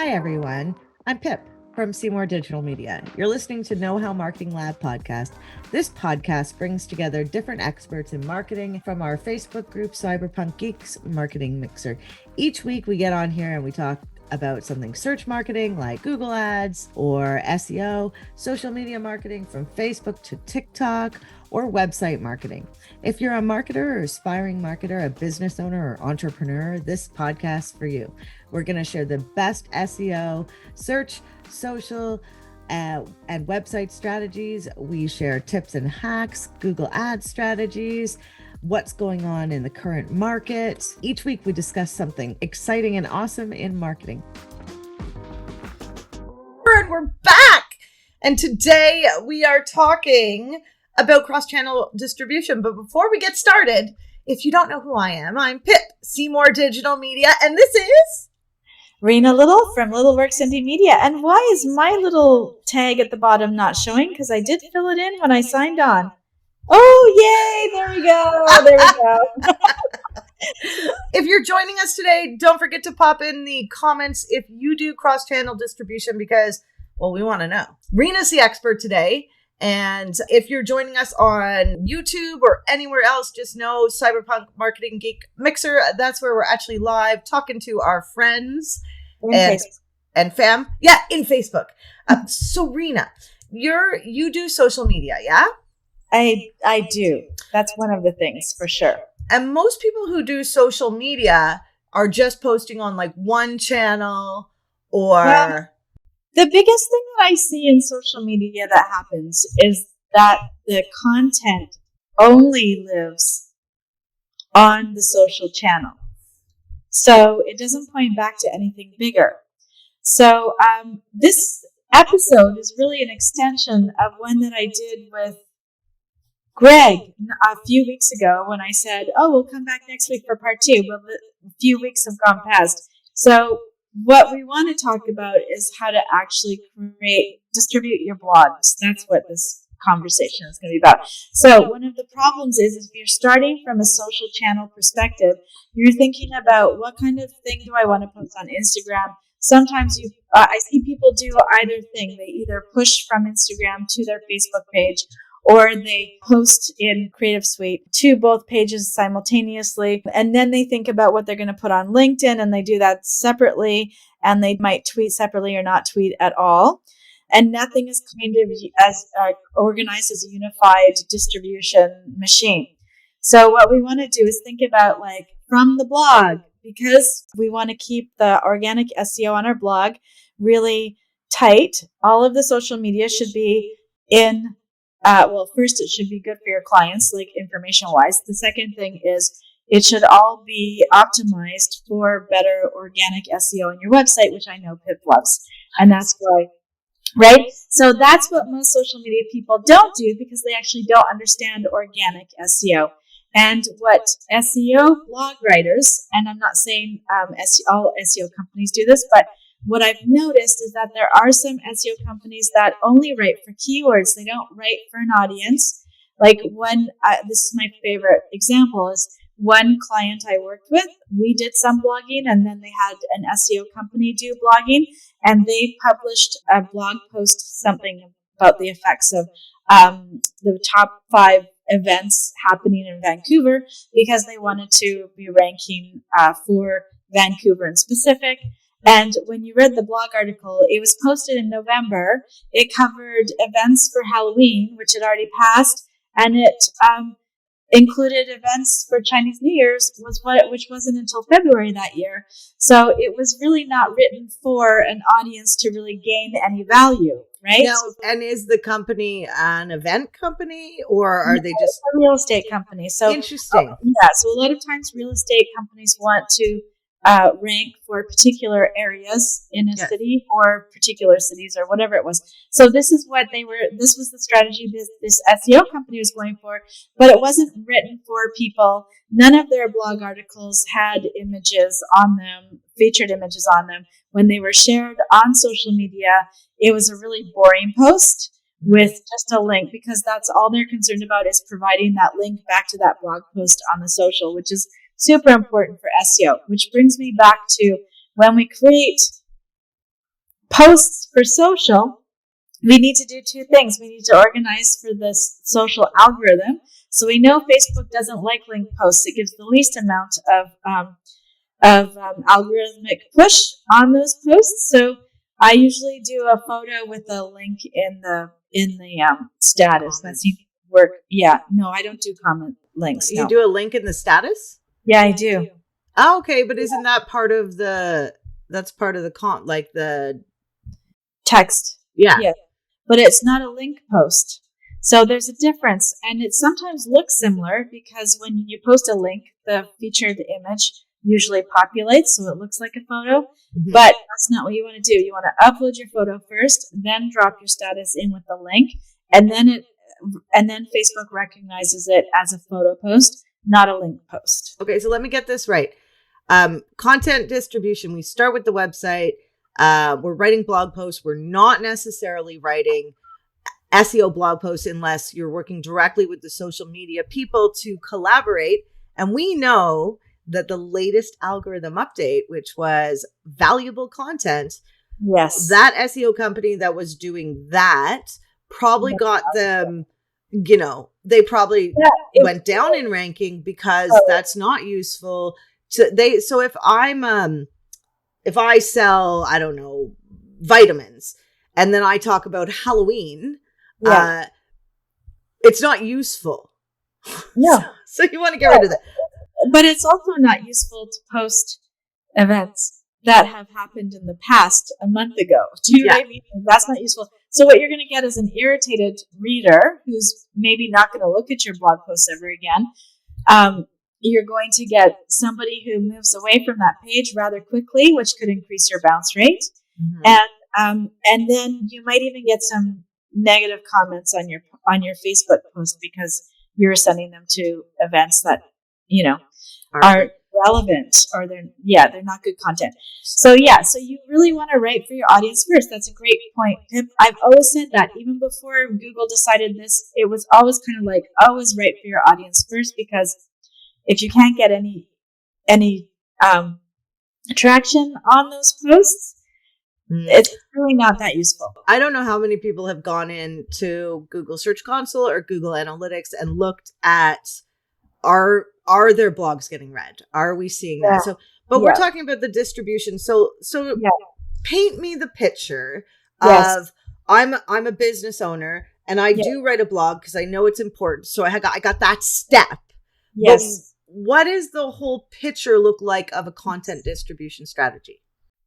Hi, everyone. I'm Pip from Seymour Digital Media. You're listening to Know How Marketing Lab podcast. This podcast brings together different experts in marketing from our Facebook group, Cyberpunk Geeks Marketing Mixer. Each week we get on here and we talk about something search marketing like Google Ads or SEO, social media marketing from Facebook to TikTok, or website marketing. If you're a marketer or aspiring marketer, a business owner or entrepreneur, this podcast for you. We're going to share the best SEO, search, social, and website strategies. We share tips and hacks, Google Ads strategies, what's going on in the current market. Each week we discuss something exciting and awesome in marketing. And we're back. And today we are talking about cross-channel distribution. But before we get started, if you don't know who I am, I'm Pip, Seymour Digital Media, and this is Rena Little from Little Works Indie Media. And why is my little tag at the bottom not showing? Because I did fill it in when I signed on. Oh, yay! There we go. If you're joining us today, don't forget to pop in the comments if you do cross-channel distribution because, well, we want to know. Rena's the expert today. And if you're joining us on YouTube or anywhere else, just know Cyberpunk Marketing Geek Mixer. That's where we're actually live talking to our friends and fam. Yeah, in Facebook. So Rena, you do social media, yeah? I do. That's one of the things for sure. And most people who do social media are just posting on like one channel or... Well, the biggest thing that I see in social media that happens is that the content only lives on the social channel. So it doesn't point back to anything bigger. So this episode is really an extension of one that I did with Greg a few weeks ago when I said, we'll come back next week for part 2. Well, a few weeks have gone past. So what we want to talk about is how to actually distribute your blogs. That's what this conversation is going to be about. So one of the problems is if you're starting from a social channel perspective, you're thinking about what kind of thing do I want to post on Instagram. Sometimes I see people do either thing. They either push from Instagram to their Facebook page, or they post in Creative Suite to both pages simultaneously. And then they think about what they're going to put on LinkedIn, and they do that separately. And they might tweet separately or not tweet at all. And nothing is kind of as organized as a unified distribution machine. So what we want to do is think about like from the blog, because we want to keep the organic SEO on our blog really tight. All of the social media should be in first, it should be good for your clients, like information-wise. The second thing is it should all be optimized for better organic SEO on your website, which I know Pip loves. And that's why, right? So that's what most social media people don't do because they actually don't understand organic SEO. And what SEO blog writers, and I'm not saying all SEO companies do this, but what I've noticed is that there are some SEO companies that only write for keywords. They don't write for an audience. Like this is my favorite example is one client I worked with, we did some blogging and then they had an SEO company do blogging and they published a blog post, something about the effects of the top 5 events happening in Vancouver because they wanted to be ranking for Vancouver in specific. And when you read the blog article, it was posted in November. It covered events for Halloween, which had already passed, and it included events for Chinese New Year's, which wasn't until February that year. So it was really not written for an audience to really gain any value, right? Now, and is the company an event company, or are they just a real estate company? So interesting. So a lot of times real estate companies want to rank for particular areas in a city or particular cities or whatever it was. So this was the strategy this SEO company was going for, but it wasn't written for people. None of their blog articles had images on them, featured images on them. When they were shared on social media, it was a really boring post with just a link because that's all they're concerned about is providing that link back to that blog post on the social, which is super important for SEO, which brings me back to when we create posts for social, we need to do two things. We need to organize for this social algorithm. So we know Facebook doesn't like link posts. It gives the least amount of algorithmic push on those posts. So I usually do a photo with a link in the status. That seems to work. Yeah. No, I don't do comment links. You no. do a link in the status? Yeah, I do. Oh, okay, but isn't that part of the like the Text. yeah. But it's not a link post. So there's a difference. And it sometimes looks similar because when you post a link, the featured image usually populates, so it looks like a photo. Mhm. But that's not what you want to do. You want to upload your photo first, then drop your status in with the link, and then Facebook recognizes it as a photo post, not a link post. Okay, so let me get this right. Content distribution, we start with the website. We're writing blog posts. We're not necessarily writing SEO blog posts unless you're working directly with the social media people to collaborate. And we know that the latest algorithm update, which was valuable content, Yes. that SEO company that was doing that probably got them, they probably went down in ranking because that's not useful. So if I sell, I don't know, vitamins, and then I talk about Halloween, it's not useful. No. So you want to get rid of that. But it's also not useful to post events that have happened in the past a month ago. Do you know what I mean? That's not useful. So what you're going to get is an irritated reader who's maybe not going to look at your blog posts ever again. You're going to get somebody who moves away from that page rather quickly, which could increase your bounce rate. Mm-hmm. And then you might even get some negative comments on your Facebook post because you're sending them to events that, aren't relevant, or they're not good content. So you really want to write for your audience first. That's a great point, Pip. I've always said that even before Google decided this, it was always kind of like, always write for your audience first, because if you can't get any traction on those posts, it's really not that useful. I don't know how many people have gone into Google Search Console or Google Analytics and looked at are their blogs getting read? Are we seeing that? So, but we're talking about the distribution. So paint me the picture of I'm a business owner and I do write a blog because I know it's important. So I got that step. Yes. But what does the whole picture look like of a content distribution strategy?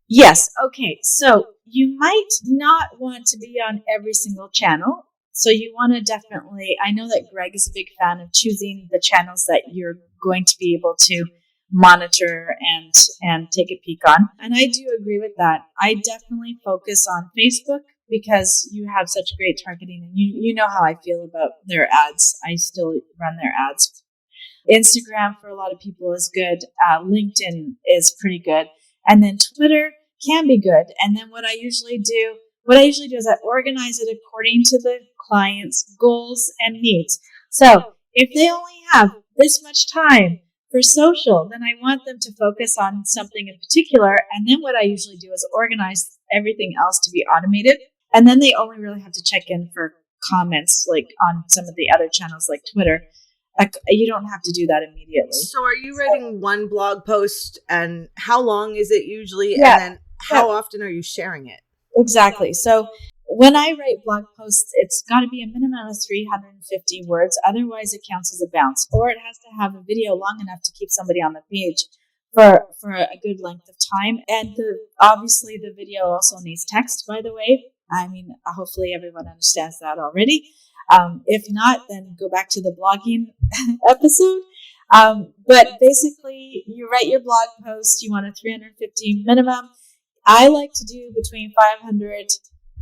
Yes. Okay. So you might not want to be on every single channel. So you want to definitely, I know that Greg is a big fan of choosing the channels that you're going to be able to monitor and take a peek on. And I do agree with that. I definitely focus on Facebook because you have such great targeting, and you know how I feel about their ads. I still run their ads. Instagram for a lot of people is good. LinkedIn is pretty good. And then Twitter can be good. And then what I usually do is I organize it according to the client's goals and needs. So if they only have this much time for social, then I want them to focus on something in particular. And then what I usually do is organize everything else to be automated. And then they only really have to check in for comments, like on some of the other channels like Twitter. You don't have to do that immediately. So are you writing one blog post, and how long is it usually? And then how often are you sharing it? Exactly. So when I write blog posts, it's got to be a minimum of 350 words. Otherwise, it counts as a bounce. Or it has to have a video long enough to keep somebody on the page for a good length of time. And obviously, the video also needs text, by the way. I mean, hopefully everyone understands that already. If not, then go back to the blogging episode. But basically, you write your blog post. You want a 350 minimum. I like to do between 500,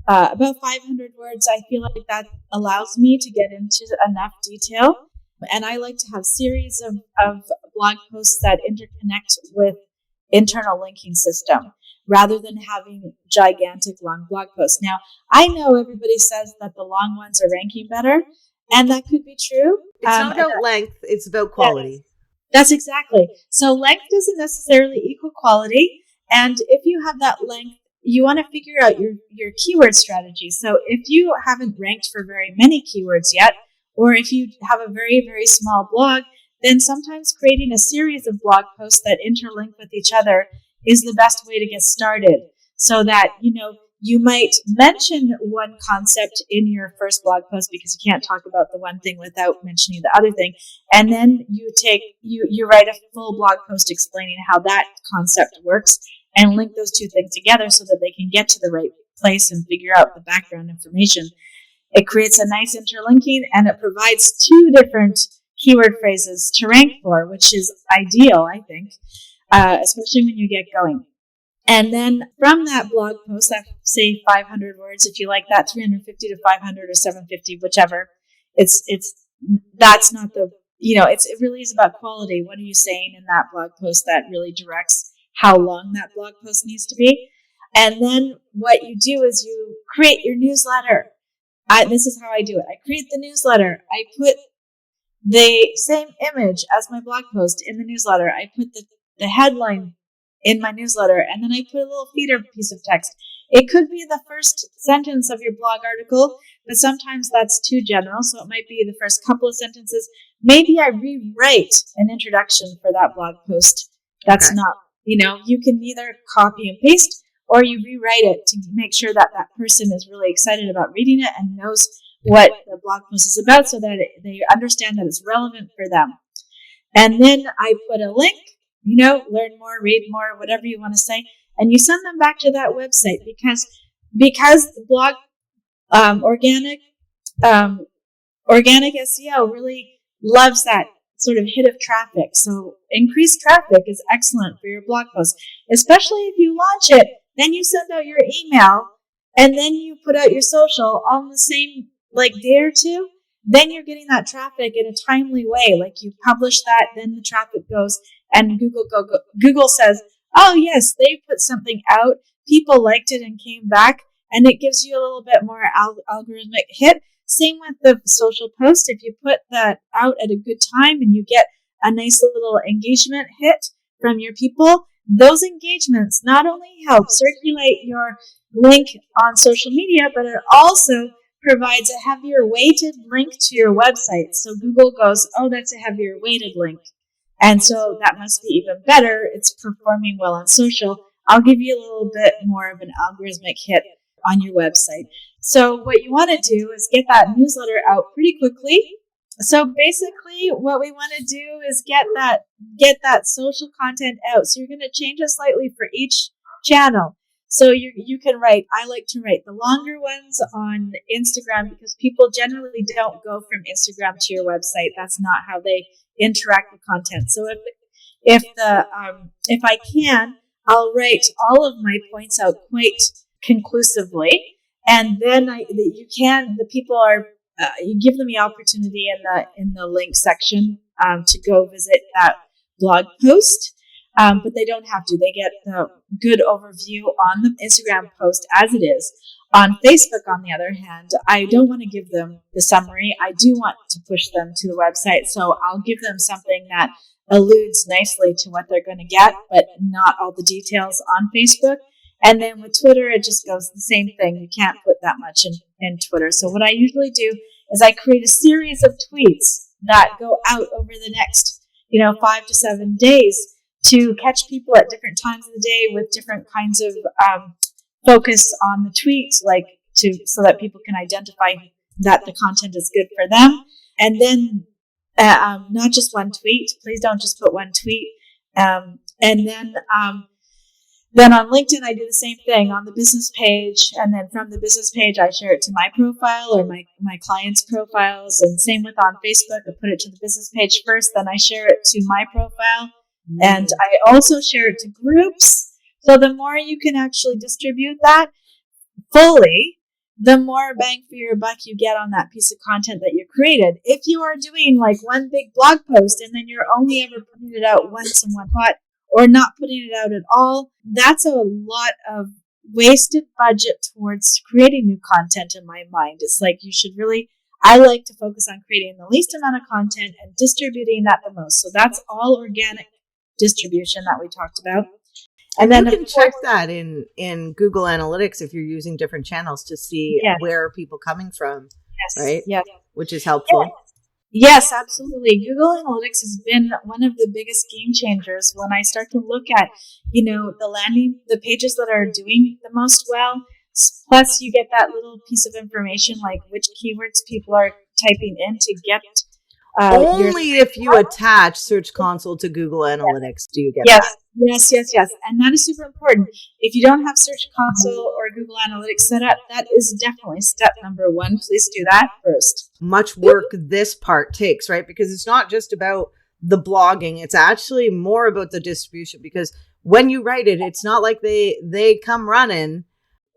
about 500 words. I feel like that allows me to get into enough detail. And I like to have series of blog posts that interconnect with internal linking system rather than having gigantic long blog posts. Now, I know everybody says that the long ones are ranking better, and that could be true. It's not about length, it's about quality. That's exactly. So length doesn't necessarily equal quality. And if you have that length you want to figure out your keyword strategy. So if you haven't ranked for very many keywords yet, or if you have a very, very small blog, then sometimes creating a series of blog posts that interlink with each other is the best way to get started. So that, you might mention one concept in your first blog post because you can't talk about the one thing without mentioning the other thing. And then you write a full blog post explaining how that concept works and link those two things together so that they can get to the right place and figure out the background information. It creates a nice interlinking, and it provides two different keyword phrases to rank for, which is ideal, I think, especially when you get going. And then from that blog post, say 500 words, if you like that, 350 to 500 or 750, whichever. That's not it really is about quality. What are you saying in that blog post that really directs how long that blog post needs to be? And then what you do is you create your newsletter. This is how I do it. I create the newsletter. I put the same image as my blog post in the newsletter. I put the headline in my newsletter, and then I put a little feeder piece of text. It could be the first sentence of your blog article, but sometimes that's too general, so it might be the first couple of sentences. Maybe I rewrite an introduction for that blog post. That's not, you can either copy and paste, or you rewrite it to make sure that that person is really excited about reading it and knows what the blog post is about so that they understand that it's relevant for them. And then I put a link, learn more, read more, whatever you want to say, and you send them back to that website because the blog organic SEO really loves that sort of hit of traffic. So increased traffic is excellent for your blog post, especially if you launch it. Then you send out your email, and then you put out your social all in the same day or two. Then you're getting that traffic in a timely way. Like you publish that, then the traffic goes, and Google says, "Oh yes, they put something out. People liked it and came back," and it gives you a little bit more algorithmic hit. Same with the social post. If you put that out at a good time and you get a nice little engagement hit from your people, those engagements not only help circulate your link on social media, but it also provides a heavier weighted link to your website. So Google goes, "Oh, that's a heavier weighted link. And so that must be even better. It's performing well on social. I'll give you a little bit more of an algorithmic hit on your website." So what you want to do is get that newsletter out pretty quickly. So basically what we want to do is get that social content out. So you're going to change it slightly for each channel. So you can write, I like to write the longer ones on Instagram because people generally don't go from Instagram to your website. That's not how they interact with content. So if I can, I'll write all of my points out quite conclusively, and then the people are you give them the opportunity in the link section to go visit that blog post. But they don't have to. They get the good overview on the Instagram post as it is. On Facebook, on the other hand, I don't want to give them the summary. I do want to push them to the website. So I'll give them something that alludes nicely to what they're going to get, but not all the details on Facebook. And then with Twitter, it just goes the same thing. You can't put that much in Twitter. So what I usually do is I create a series of tweets that go out over the next, 5 to 7 days to catch people at different times of the day with different kinds of focus on the tweet, so that people can identify that the content is good for them. And then not just one tweet. Please don't just put one tweet. And then on LinkedIn, I do the same thing on the business page. And then from the business page, I share it to my profile or my clients' profiles. And same with on Facebook, I put it to the business page first, then I share it to my profile. And I also share it to groups. So the more you can actually distribute that fully, the more bang for your buck you get on that piece of content that you created. If you are doing one big blog post and then you're only ever putting it out once in one pot or not putting it out at all, that's a lot of wasted budget towards creating new content in my mind. It's I like to focus on creating the least amount of content and distributing that the most. So that's all organic distribution that we talked about. And then you can check that in Google Analytics if you're using different channels to see where are people coming from, right? Yes. Which is helpful. Yes, absolutely. Google Analytics has been one of the biggest game changers when I start to look at, the pages that are doing the most well. Plus, you get that little piece of information like which keywords people are typing in to get. Only if you attach Search Console to Google Analytics do you get that. Yes. And that is super important. If you don't have Search Console or Google Analytics set up, that is definitely step number one. Please do that first. Much work this part takes, right? Because it's not just about the blogging. It's actually more about the distribution, because when you write it, it's not like they come running.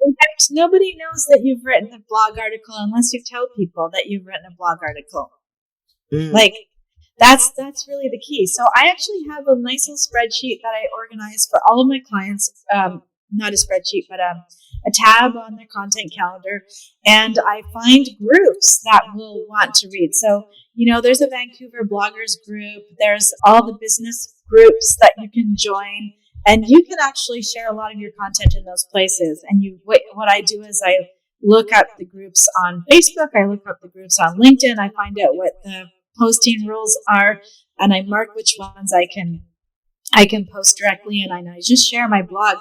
In fact, nobody knows that you've written a blog article unless you tell people that you've written a blog article. Like, that's really the key. So I actually have a nice little spreadsheet that I organize for all of my clients. Not a spreadsheet, but a tab on their content calendar. And I find groups that will want to read. So, there's a Vancouver bloggers group. There's all the business groups that you can join. And you can actually share a lot of your content in those places. And what I do is I look up the groups on Facebook. I look up the groups on LinkedIn. I find out what the posting rules are, and I mark which ones I can post directly. And I just share my blog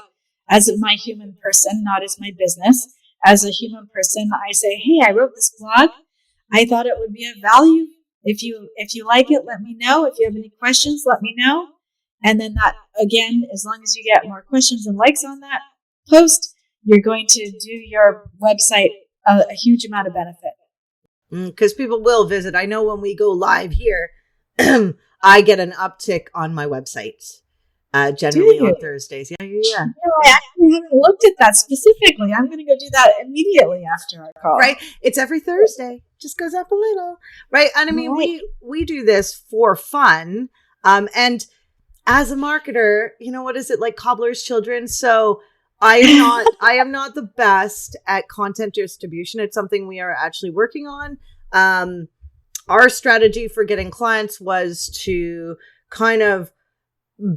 as my human person, not as my business. As a human person, I say, hey, I wrote this blog. I thought it would be of value. If you like it, let me know. If you have any questions, let me know. And then that, again, as long as you get more questions and likes on that post, you're going to do your website a huge amount of benefit. Because people will visit. I know when we go live here, I get an uptick on my website, generally on Thursdays. Yeah. No, I actually haven't looked at that specifically. I'm going to go do that immediately after our call. Right. It's every Thursday. Just goes up a little. Right. And I mean, we do this for fun. And as a marketer, what is it, like cobbler's children? So I am not the best at content distribution. It's something we are actually working on. Our strategy for getting clients was to kind of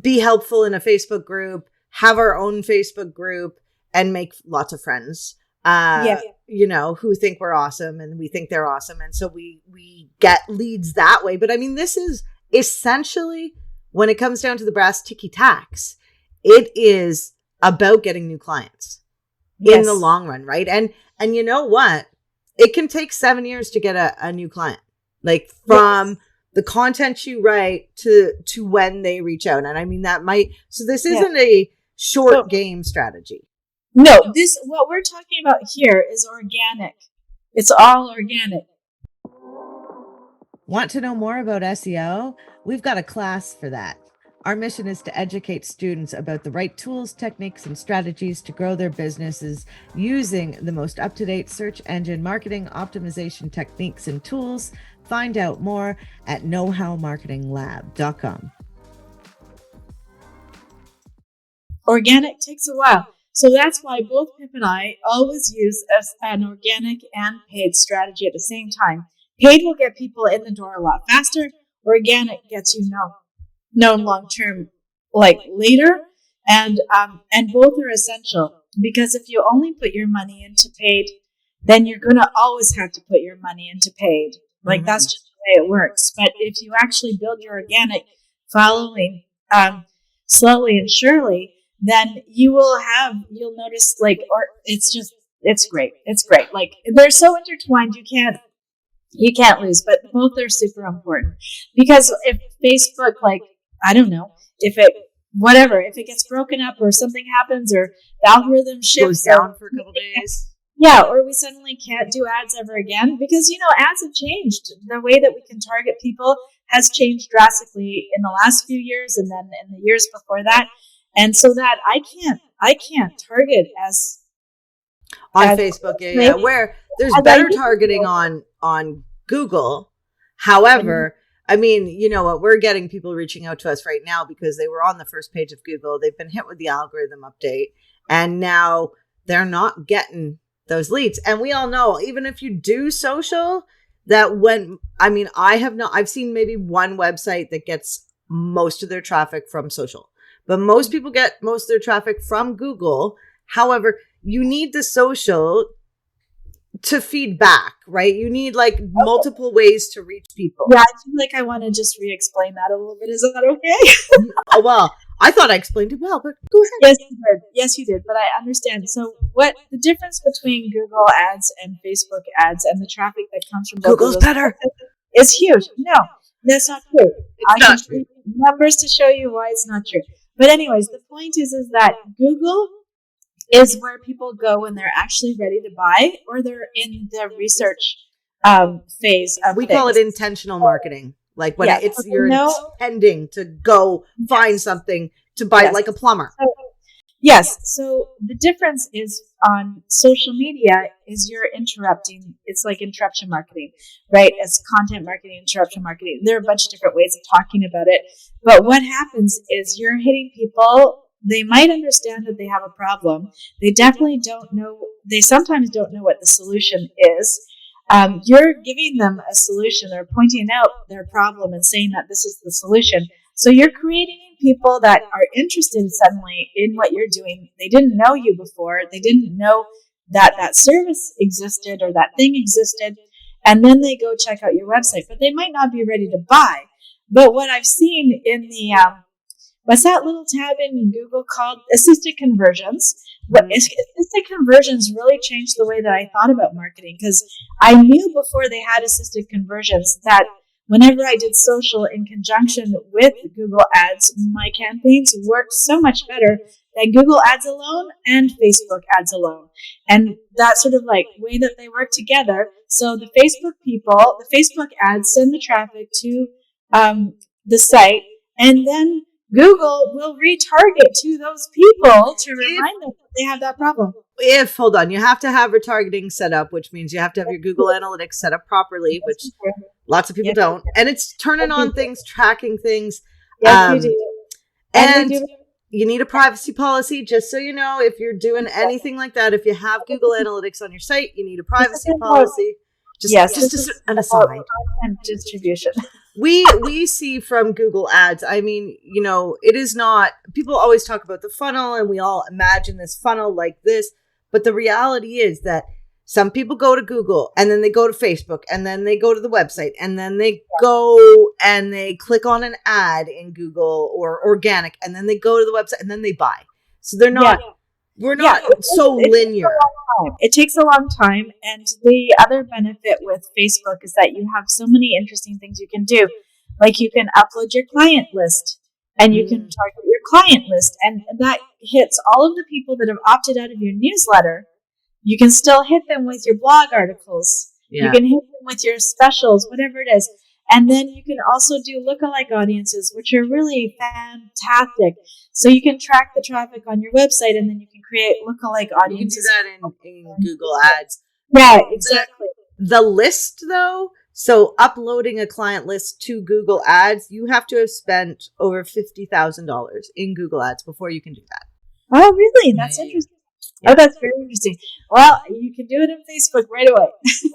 be helpful in a Facebook group, have our own Facebook group, and make lots of friends, who think we're awesome and we think they're awesome. And so we get leads that way. But I mean, this is essentially, when it comes down to the brass ticky tacks, it is about getting new clients in the long run, right? And you know what? It can take 7 years to get a new client, like from the content you write to when they reach out. And I mean, so this isn't a short game strategy. No, what we're talking about here is organic. It's all organic. Want to know more about SEO? We've got a class for that. Our mission is to educate students about the right tools, techniques, and strategies to grow their businesses using the most up-to-date search engine marketing optimization techniques and tools. Find out more at knowhowmarketinglab.com. Organic takes a while. So that's why both Pip and I always use an organic and paid strategy at the same time. Paid will get people in the door a lot faster. Organic gets you known long term, like later, and both are essential, because if you only put your money into paid, then you're going to always have to put your money into paid. Like that's just the way it works. But if you actually build your organic following slowly and surely, then you'll notice it's great. It's great. Like they're so intertwined, you can't lose, but both are super important. Because if Facebook, I don't know, if it gets broken up or something happens or the algorithm shifts goes down for a couple days. Yeah, or we suddenly can't do ads ever again because, ads have changed. The way that we can target people has changed drastically in the last few years and then in the years before that. And so that I can't target as Facebook, where there's better targeting on Google. However, I mean, you know what? We're getting people reaching out to us right now because they were on the first page of Google. They've been hit with the algorithm update, and now they're not getting those leads. And we all know, even if you do social, that I've seen maybe one website that gets most of their traffic from social. but most people get most of their traffic from Google. However, you need the social to feed back, right? You need like multiple ways to reach people. Yeah, I feel like I want to just re-explain that a little bit. Is that okay? Oh, well, I thought I explained it well, but go ahead. Yes, you did. Yes, you did. But I understand. So, what the difference between Google ads and Facebook ads and the traffic that comes from both Google's of those better. is huge. No, that's not true. It's not true. Numbers to show you why it's not true. But anyways, the point is that Google is where people go when they're actually ready to buy or they're in the research phase of We things. call it intentional marketing. Like when Yes. you're intending to go find something to buy, Yes. like a plumber. Yes. So the difference is on social media is you're interrupting. It's like interruption marketing, right? It's content marketing, interruption marketing. There are a bunch of different ways of talking about it. But what happens is you're hitting people. They might understand that they have a problem. They definitely don't know. They sometimes don't know what the solution is. You're giving them a solution or pointing out their problem and saying that this is the solution. So you're creating people that are interested suddenly in what you're doing. They didn't know you before. They didn't know that that service existed or that thing existed. And then they go check out your website, but they might not be ready to buy. But what I've seen in the, what's that little tab in Google called assisted conversions? Assisted conversions really changed the way that I thought about marketing, because I knew before they had assisted conversions that whenever I did social in conjunction with Google ads, my campaigns worked so much better than Google ads alone and Facebook ads alone. And that sort of like way that they work together. So the Facebook ads send the traffic to the site, and then Google will retarget to those people to remind them that they have that problem. Hold on, you have to have retargeting set up, which means you have to have your Google Analytics set up properly, which lots of people don't. And it's turning on things, tracking things. Yes, you do. And you need a privacy policy, just so you know, if you're doing anything like that, if you have Google Analytics on your site, you need a privacy policy. Just an aside. Content distribution. We see from Google ads, I mean, you know, it is not, people always talk about the funnel and we all imagine this funnel like this, but the reality is that some people go to Google and then they go to Facebook and then they go to the website and then they go and they click on an ad in Google or organic and then they go to the website and then they buy. So they're not, we're not so linear. It takes a long time. And the other benefit with Facebook is that you have so many interesting things you can do. Like you can upload your client list and you can target your client list. And that hits all of the people that have opted out of your newsletter. You can still hit them with your blog articles. Yeah. You can hit them with your specials, whatever it is. And then you can also do lookalike audiences, which are really fantastic. So you can track the traffic on your website and then you can create lookalike audiences. You can do that in Google Ads. Yeah, exactly. The list, though, so uploading a client list to Google Ads, you have to have spent over $50,000 in Google Ads before you can do that. Oh, really? That's interesting. Yeah. Oh, that's very interesting. Well, you can do it in Facebook right away.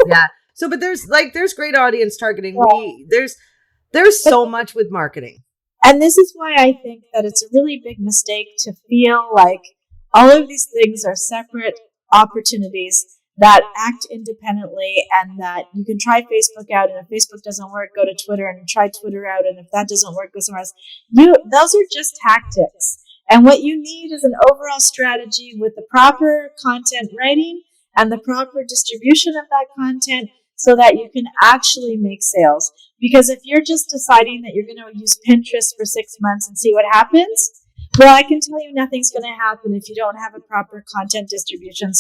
Yeah. So, but there's great audience targeting. There's so much with marketing. And this is why I think that it's a really big mistake to feel like all of these things are separate opportunities that act independently, and that you can try Facebook out, and if Facebook doesn't work, go to Twitter and try Twitter out, and if that doesn't work, go somewhere else. Those are just tactics. And what you need is an overall strategy with the proper content writing and the proper distribution of that content so that you can actually make sales. Because if you're just deciding that you're going to use Pinterest for 6 months and see what happens, well, I can tell you nothing's going to happen if you don't have a proper content distribution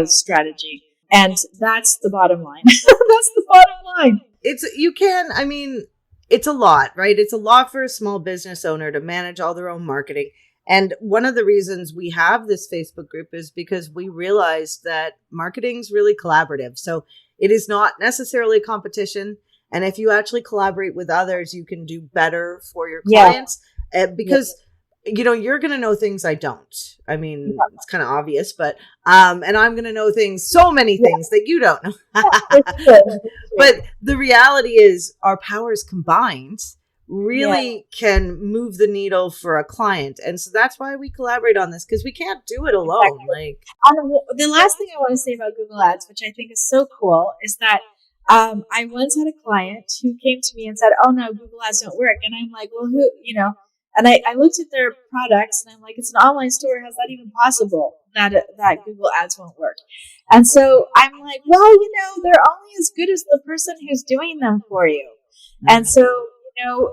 strategy. And that's the bottom line. That's the bottom line. It's a lot, right? It's a lot for a small business owner to manage all their own marketing. And one of the reasons we have this Facebook group is because we realized that marketing's really collaborative. So it is not necessarily a competition. And if you actually collaborate with others, you can do better for your clients. Because, you know, you're going to know things I don't. I mean, it's kind of obvious, but, and I'm going to know so many things that you don't know. But the reality is our powers combined, really can move the needle for a client. And so that's why we collaborate on this, because we can't do it alone. Like, the last thing I want to say about Google Ads, which I think is so cool, is that I once had a client who came to me and said, "Oh no, Google Ads don't work." And I'm like, "Well, who, you know?" And I looked at their products and I'm like, "It's an online store. How's that even possible that Google Ads won't work?" And so I'm like, "Well, you know, they're only as good as the person who's doing them for you." And so, you know,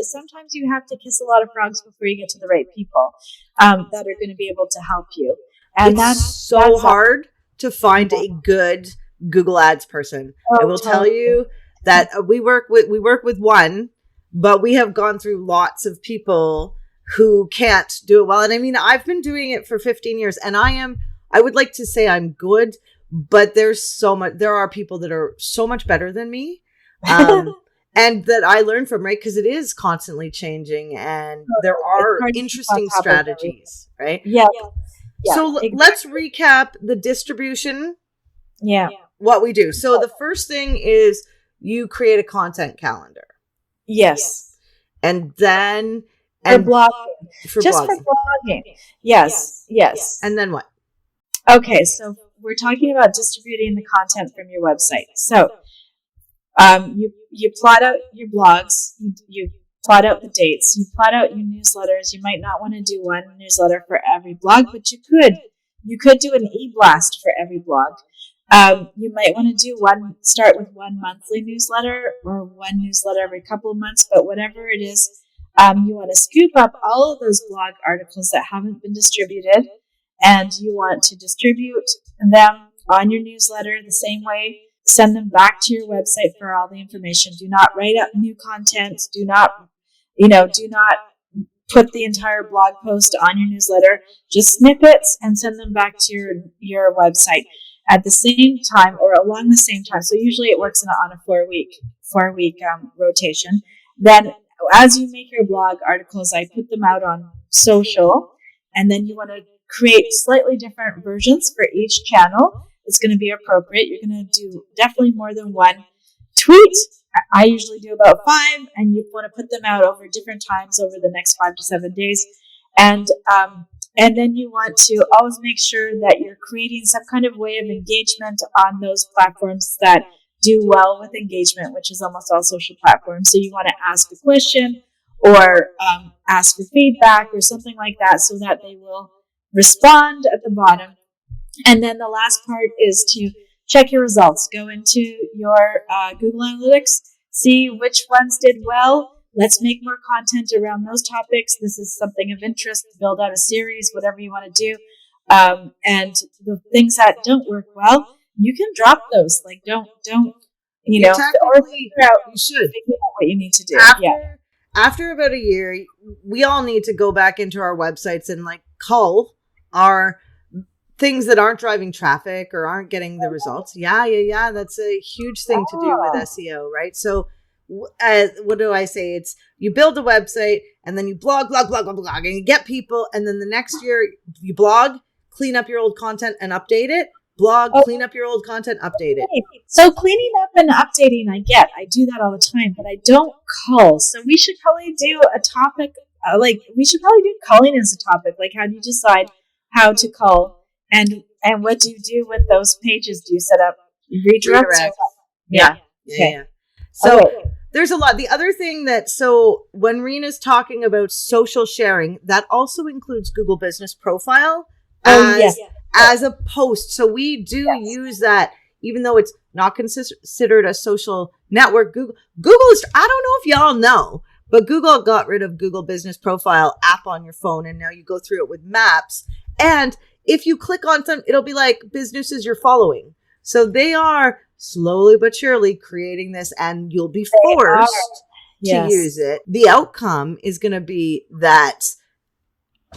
sometimes you have to kiss a lot of frogs before you get to the right people that are going to be able to help you. And that's so hard to find a good Google Ads person. I will tell you that we work with one, but we have gone through lots of people who can't do it well. And I mean, I've been doing it for 15 years and I would like to say I'm good, but there are people that are so much better than me. And that I learn from, right? Because it is constantly changing and there are interesting strategies, right? Yeah. So let's recap the distribution. Yeah. What we do. So the first thing is you create a content calendar. Yes. And then for blogging. Yes. And then what? Okay, so we're talking about distributing the content from your website. So you plot out your blogs, you plot out the dates, you plot out your newsletters. You might not want to do one newsletter for every blog, but you could do an e-blast for every blog. You might want to start with one monthly newsletter or one newsletter every couple of months, but whatever it is, you want to scoop up all of those blog articles that haven't been distributed, and you want to distribute them on your newsletter the same way. Send them back to your website for all the information. Do not write up new content. Do not put the entire blog post on your newsletter. Just snippets and send them back to your website at the same time or along the same time. So usually it works on a 4-week rotation. Then as you make your blog articles, I put them out on social, and then you want to create slightly different versions for each channel. It's going to be appropriate. You're going to do definitely more than one tweet. I usually do about 5, and you want to put them out over different times over the next 5 to 7 days. And then you want to always make sure that you're creating some kind of way of engagement on those platforms that do well with engagement, which is almost all social platforms. So you want to ask a question or ask for feedback or something like that so that they will respond at the bottom. And then the last part is to check your results. Go into your Google Analytics, see which ones did well. Let's make more content around those topics. This is something of interest. Build out a series, whatever you want to do. And the things that don't work well, you can drop those. Like don't you know, or figure out what you need to do. After about a year, we all need to go back into our websites and like cull our things that aren't driving traffic or aren't getting the results. Yeah. That's a huge thing to do with SEO, right? So what do I say? It's you build a website and then you blog, and you get people. And then the next year you blog, clean up your old content and update it. Blog, clean up your old content, update it. So cleaning up and updating, I do that all the time, but I don't cull. So we should probably do a topic, we should probably do culling as a topic. Like, how do you decide how to cull? And what do you do with those pages? Do you set up redirects? Yeah. So there's a lot. The other thing so when Rena's talking about social sharing, that also includes Google Business Profile as a post. So we do use that, even though it's not considered a social network. Google is, I don't know if y'all know, but Google got rid of Google Business Profile app on your phone. And now you go through it with maps. And if you click on some, it'll be like businesses you're following. So they are slowly but surely creating this, and you'll be forced to use it. The outcome is going to be that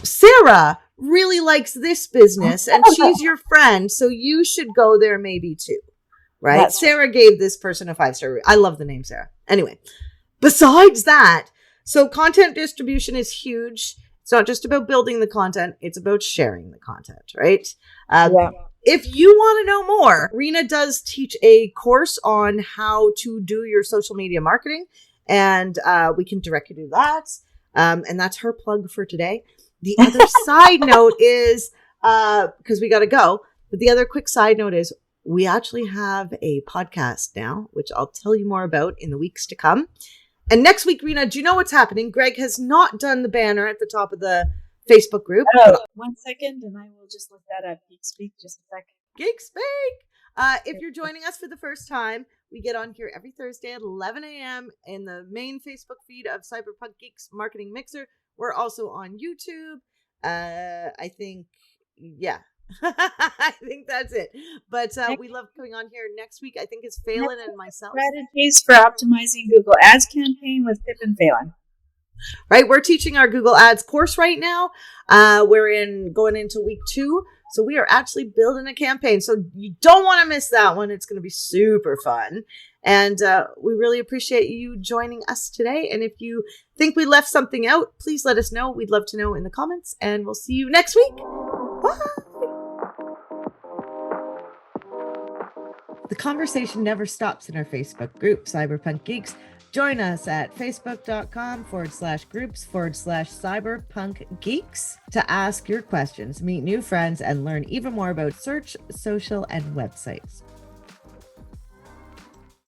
Sarah really likes this business and she's your friend. So you should go there maybe too, right? Sarah gave this person a 5-star review. I love the name Sarah. Anyway, besides that, so content distribution is huge. It's not just about building the content. It's about sharing the content, right? If you want to know more, Rena does teach a course on how to do your social media marketing. and we can direct you to that. And that's her plug for today. The other side note is, because we got to go, but the other quick side note is we actually have a podcast now, which I'll tell you more about in the weeks to come. And next week, Rena, do you know what's happening? Greg has not done the banner at the top of the Facebook group. Oh, 1 second, and I will just look that up. Geek Speak, just a second. Geek Speak! If you're joining us for the first time, we get on here every Thursday at 11 a.m. in the main Facebook feed of Cyberpunk Geeks Marketing Mixer. We're also on YouTube. I think, yeah. I think that's it. But we love coming on here. Next week, I think, is Phelan and myself. Strategies for optimizing Google Ads campaign with Pip and Phelan. Right, we're teaching our Google Ads course right now. We're going into week 2. So we are actually building a campaign. So you don't want to miss that one. It's going to be super fun. And we really appreciate you joining us today. And if you think we left something out, please let us know. We'd love to know in the comments. And we'll see you next week. Bye. The conversation never stops in our Facebook group, Cyberpunk Geeks. Join us at facebook.com/groups/cyberpunk geeks to ask your questions, meet new friends, and learn even more about search, social, and websites.